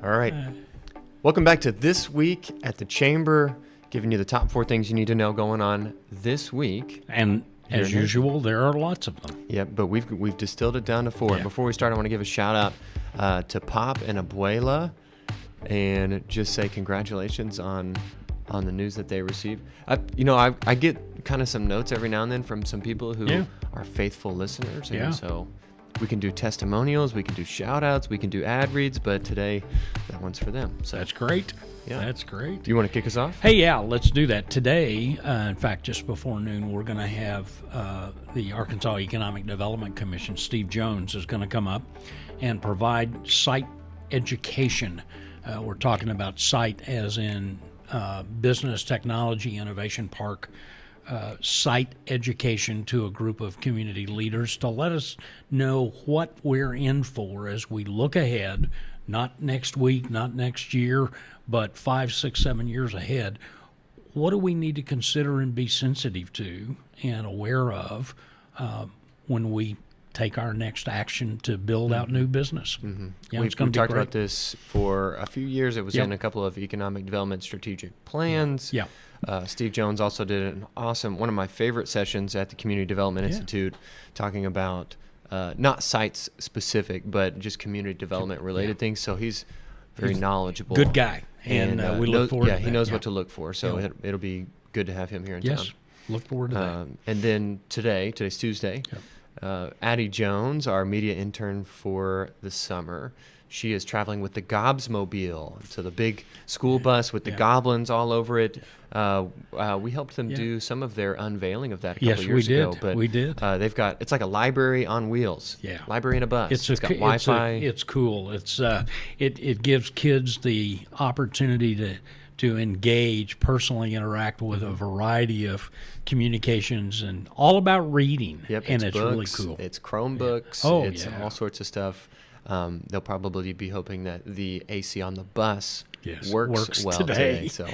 All right. Welcome back to This Week at the Chamber, giving you the top 4 things you need to know going on this week. And as usual, there are lots of them. Yep, but we've distilled it down to 4. Yeah. Before we start, I want to give a shout out to Pop and Abuela and just say congratulations on the news that they received. I get kind of some notes every now and then from some people who are faithful listeners. And so we can do testimonials, we can do shout outs, we can do ad reads, but today that one's for them. So that's great. Yeah. That's great. Do you want to kick us off? Hey, yeah, let's do that. Today, in fact, just before noon, we're going to have the Arkansas Economic Development Commission, Steve Jones, is going to come up and provide site education. We're talking about site as in Business Technology Innovation Park site education to a group of community leaders to let us know what we're in for as we look ahead, not next week, not next year, but 5, 6, 7 years ahead. What do we need to consider and be sensitive to and aware of when we take our next action to build out new business? Mm-hmm. Yeah, We've talked about this for a few years. It was in a couple of economic development strategic plans. Yeah. Steve Jones also did one of my favorite sessions at the Community Development Institute, talking about not sites specific, but just community development related things. So he's very knowledgeable. Good guy. And we look forward to that. He knows what to look for. So it'll be good to have him here in town. Look forward to that. And then today's Tuesday, Addie Jones, our media intern for the summer, she is traveling with the GobsMobile, so the big school bus with the goblins all over it. We helped them do some of their unveiling of that a couple years ago. But we did. They've got, it's like a library on wheels. Yeah. Library in a bus. It's got Wi-Fi. It's cool. It gives kids the opportunity to engage, personally interact with a variety of communications, and all about reading. Yep, and it's really books, cool. It's Chromebooks. It's all sorts of stuff. They'll probably be hoping that the AC on the bus works well today. So,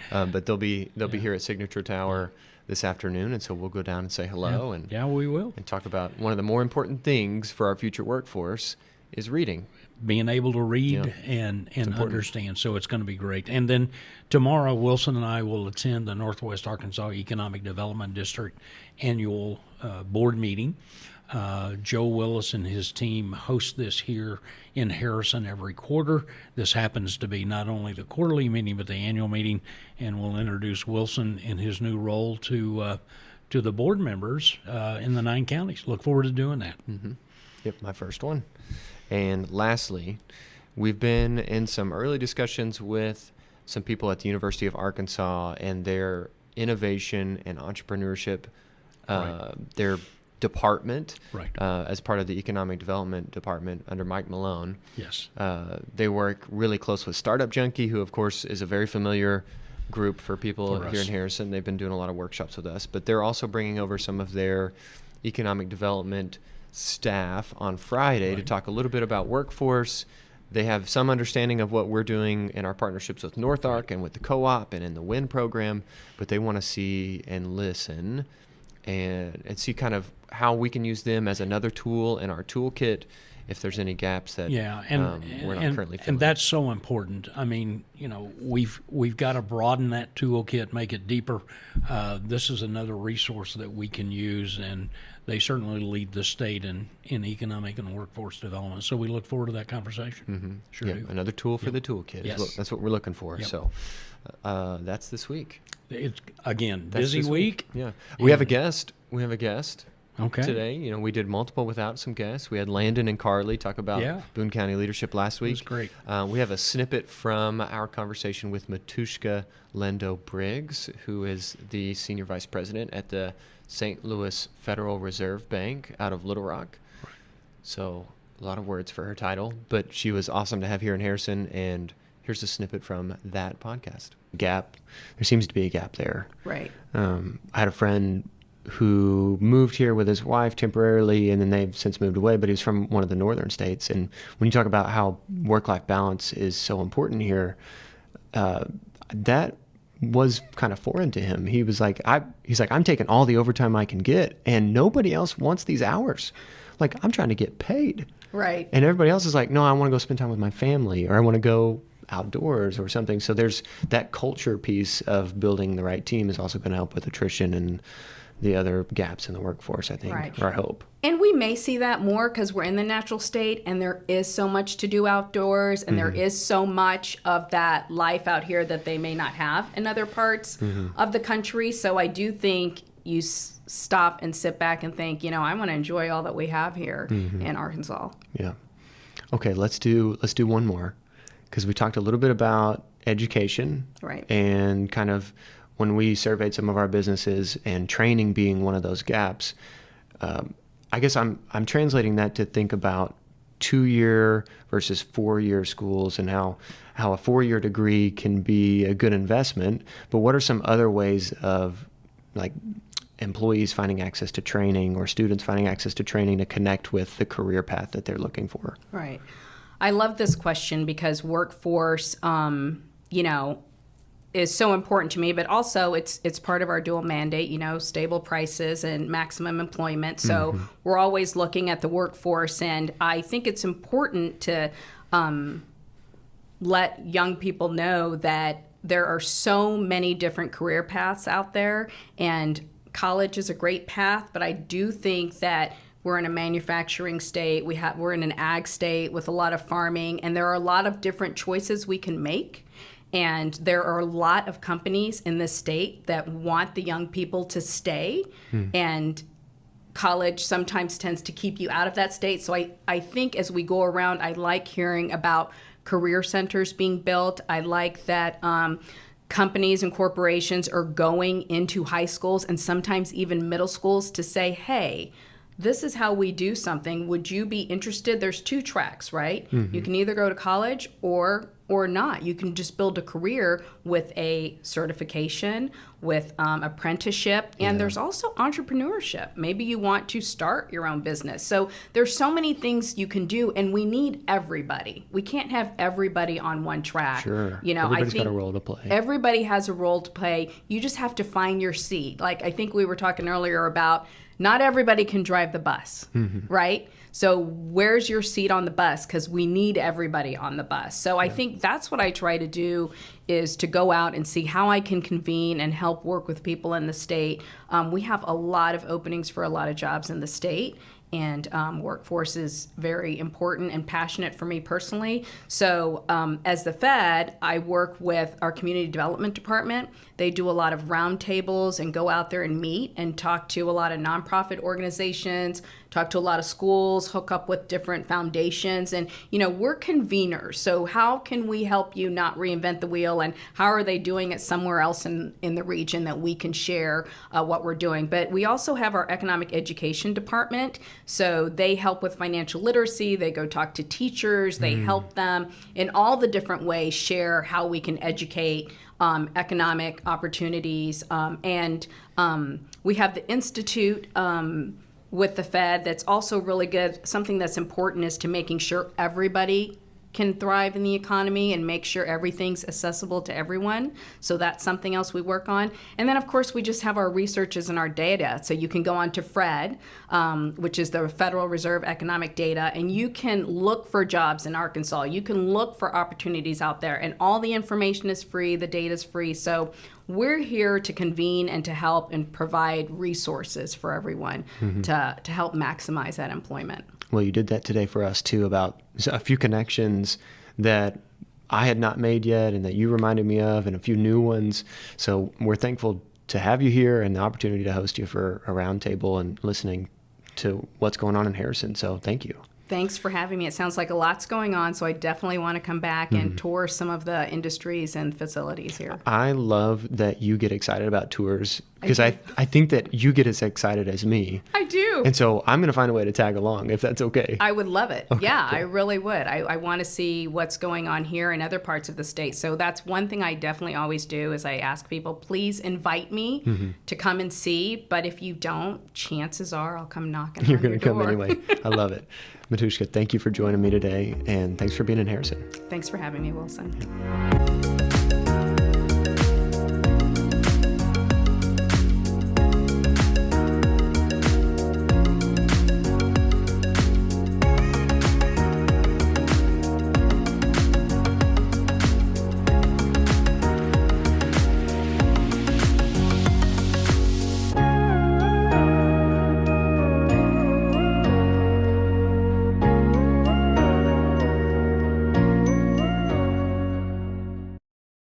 but they'll be here at Signature Tower this afternoon, and so we'll go down and say hello and we will, and talk about one of the more important things for our future workforce is reading. Being able to read and understand. So it's going to be great. And then tomorrow, Wilson and I will attend the Northwest Arkansas Economic Development District annual board meeting. Joe Willis and his team host this here in Harrison every quarter. This happens to be not only the quarterly meeting, but the annual meeting, and we'll introduce Wilson in his new role to the board members in the 9 counties. Look forward to doing that. Mm-hmm. Yep, my first one. And lastly, we've been in some early discussions with some people at the University of Arkansas and their innovation and entrepreneurship, their department, as part of the Economic Development Department under Mike Malone. Yes. They work really close with Startup Junkie, who, of course, is a very familiar group for people here in Harrison. They've been doing a lot of workshops with us, but they're also bringing over some of their economic development staff on Friday to talk a little bit about workforce. They have some understanding of what we're doing in our partnerships with North Ark and with the co-op and in the WIN program, but they want to see and listen and see kind of how we can use them as another tool in our toolkit if there's any gaps that we're not currently filling. And that's so important. I mean, we've got to broaden that toolkit, make it deeper. This is another resource that we can use, and they certainly lead the state in economic and workforce development. So we look forward to that conversation. Mm-hmm. Sure do. Another tool for the toolkit. Yes. That's what we're looking for. Yep. So that's this week. It's, again, busy week. Yeah. We have a guest. Okay. Today, we did multiple without some guests. We had Landon and Carly talk about Boone County leadership last week. It was great. We have a snippet from our conversation with Matushka Lendo Briggs, who is the senior vice president at the St. Louis Federal Reserve Bank out of Little Rock. Right. So a lot of words for her title, but she was awesome to have here in Harrison, and here's a snippet from that podcast. Gap. There seems to be a gap there. Right. I had a friend who moved here with his wife temporarily, and then they've since moved away, but he was from one of the northern states. And when you talk about how work-life balance is so important here, that was kind of foreign to him. He was like, I'm taking all the overtime I can get, and nobody else wants these hours. Like, I'm trying to get paid. Right. And everybody else is like, no, I want to go spend time with my family, or I want to go outdoors or something. So there's that culture piece of building the right team is also going to help with attrition and the other gaps in the workforce, I think, or I hope. And we may see that more because we're in the natural state and there is so much to do outdoors, and there is so much of that life out here that they may not have in other parts of the country. So I do think you stop and sit back and think, I want to enjoy all that we have here in Arkansas. Yeah. Okay, let's do one more, because we talked a little bit about education, right? And kind of when we surveyed some of our businesses and training being one of those gaps. I guess I'm translating that to think about 2-year versus 4-year schools, and how a 4-year degree can be a good investment. But what are some other ways of, like, employees finding access to training or students finding access to training to connect with the career path that they're looking for? Right. I love this question because workforce, is so important to me, but also it's part of our dual mandate, stable prices and maximum employment. So we're always looking at the workforce, and I think it's important to let young people know that there are so many different career paths out there, and college is a great path, but I do think that we're in a manufacturing state. We're in an ag state with a lot of farming, and there are a lot of different choices we can make. And there are a lot of companies in this state that want the young people to stay. And college sometimes tends to keep you out of that state. So I think as we go around, I like hearing about career centers being built. I like that companies and corporations are going into high schools and sometimes even middle schools to say, hey, this is how we do something. Would you be interested? There's 2 tracks, right? You can either go to college or not. You can just build a career with a certification, with apprenticeship, and there's also entrepreneurship. Maybe you want to start your own business. So there's so many things you can do, and we need everybody. We can't have everybody on one track. Sure. Everybody's I think got a role to play. Everybody has a role to play. You just have to find your seat. Like I think we were talking earlier about not everybody can drive the bus, right? So where's your seat on the bus? Because we need everybody on the bus. So I think that's what I try to do, is to go out and see how I can convene and help work with people in the state. We have a lot of openings for a lot of jobs in the state, and workforce is very important and passionate for me personally. So as the Fed, I work with our community development department. They do a lot of roundtables and go out there and meet and talk to a lot of nonprofit organizations, talk to a lot of schools, hook up with different foundations. And, we're conveners. So how can we help you not reinvent the wheel? And how are they doing it somewhere else in the region that we can share what we're doing? But we also have our economic education department. So they help with financial literacy. They go talk to teachers. They help them in all the different ways share how we can educate economic opportunities. And we have the Institute with the Fed that's also really good. Something that's important is to making sure everybody can thrive in the economy and make sure everything's accessible to everyone. So that's something else we work on. And then, of course, we just have our researches and our data. So you can go on to FRED, which is the Federal Reserve Economic Data, and you can look for jobs in Arkansas. You can look for opportunities out there, and all the information is free. The data is free. So we're here to convene and to help and provide resources for everyone to help maximize that employment. Well, you did that today for us, too, about a few connections that I had not made yet and that you reminded me of, and a few new ones. So we're thankful to have you here and the opportunity to host you for a roundtable and listening to what's going on in Harrison. So thank you. Thanks for having me. It sounds like a lot's going on, so I definitely want to come back and tour some of the industries and facilities here. I love that you get excited about tours, because I think that you get as excited as me. I do. And so I'm going to find a way to tag along, if that's okay. I would love it. Okay, yeah, cool. I really would. I want to see what's going on here in other parts of the state. So that's one thing I definitely always do, is I ask people, please invite me to come and see. But if you don't, chances are I'll come knocking on your door. You're going to come anyway. I love it. Matushka, thank you for joining me today, and thanks for being in Harrison. Thanks for having me, Wilson.